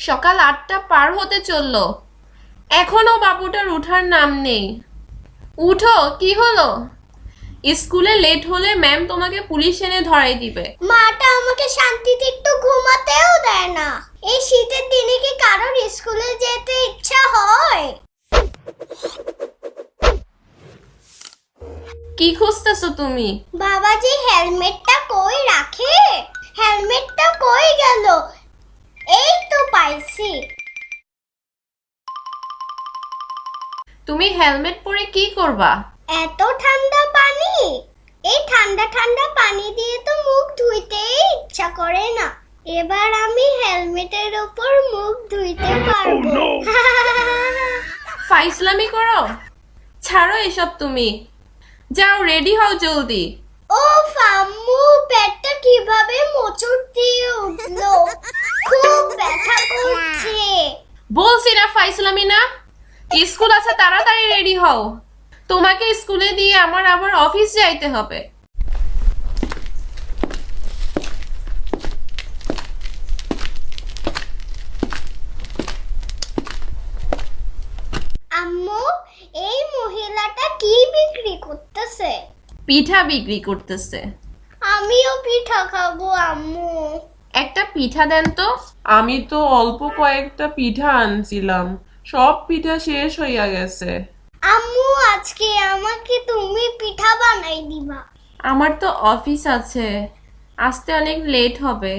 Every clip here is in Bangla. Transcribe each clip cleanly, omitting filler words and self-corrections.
সকাল ৮টা পার হতে চললো, এখনো বাবুটার উঠার নাম নেই। উঠো, কি হলো? স্কুলে লেট হলে ম্যাম তোমাকে পুলিশ এনে ধরাই দিবে। মাটা আমাকে শান্তিতে একটু ঘুমাতেও দেয় না। এই শীতের দিনে কি কারোর স্কুলে যেতে ইচ্ছা হয়? কি খুঁজতেছো তুমি? বাবাজি হেলমেটটা কই রাখে? হেলমেটটা কই গেল? এই তো পাইছি। তুমি হেলমেট পরে কি করবা? এত ঠান্ডা পানি, এই ঠান্ডা ঠান্ডা পানি দিয়ে তো মুখ ধুইতেই ইচ্ছা করে না। এবার আমি হেলমেটের উপর মুখ ধুইতে পারবো। ফাইজলামি করো, ছাড়ো এসব। তুমি যাও, রেডি হও জলদি। ও আম্মু, পেটটা কিভাবে মোচড় দিয়ে উঠলো, খুব ব্যথা করছে। বলছি না ফাইজলামি না। স্কুল আছে, তাড়াতাড়ি রেডি হও। তোমাকে স্কুলে দিয়ে আমার আবার অফিস যাইতে হবে। আম্মু, এই মহিলাটা কি বিক্রি করতেছে? পিঠা বিক্রি করতেছে। আমিও পিঠা খাবো আম্মু। একটা পিঠা দেন তো। আমি তো অল্প কয়েকটা পিঠা আনছিলাম, সব পিঠা শেষ হইয়া গেছে। আম্মু, আজকে আমাকে তুমি পিঠা বানাই দিবা। আমার তো অফিস আছে, আসতে অনেক লেট হবে।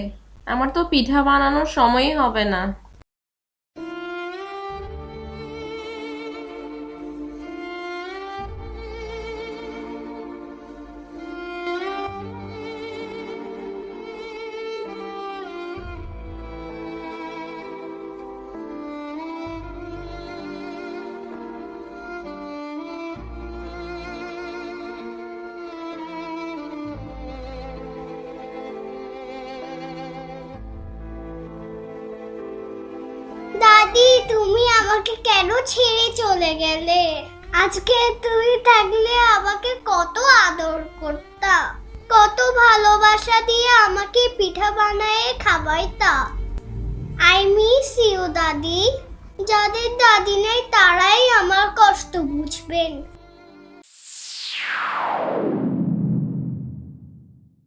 আমার তো পিঠা বানানোর সময়ই হবে না। দাদি, তুমি আমাকে কেন ছেড়ে চলে গেলে? আজকে তুই থাকলে আমাকে কত আদর করতা, কত ভালোবাসা দিয়ে আমাকে পিঠা বানায়ে খাওয়াইতা। আই মিস ইউ দাদি। যাদের দাদি নেই তারাই আমার কষ্ট বুঝবেন।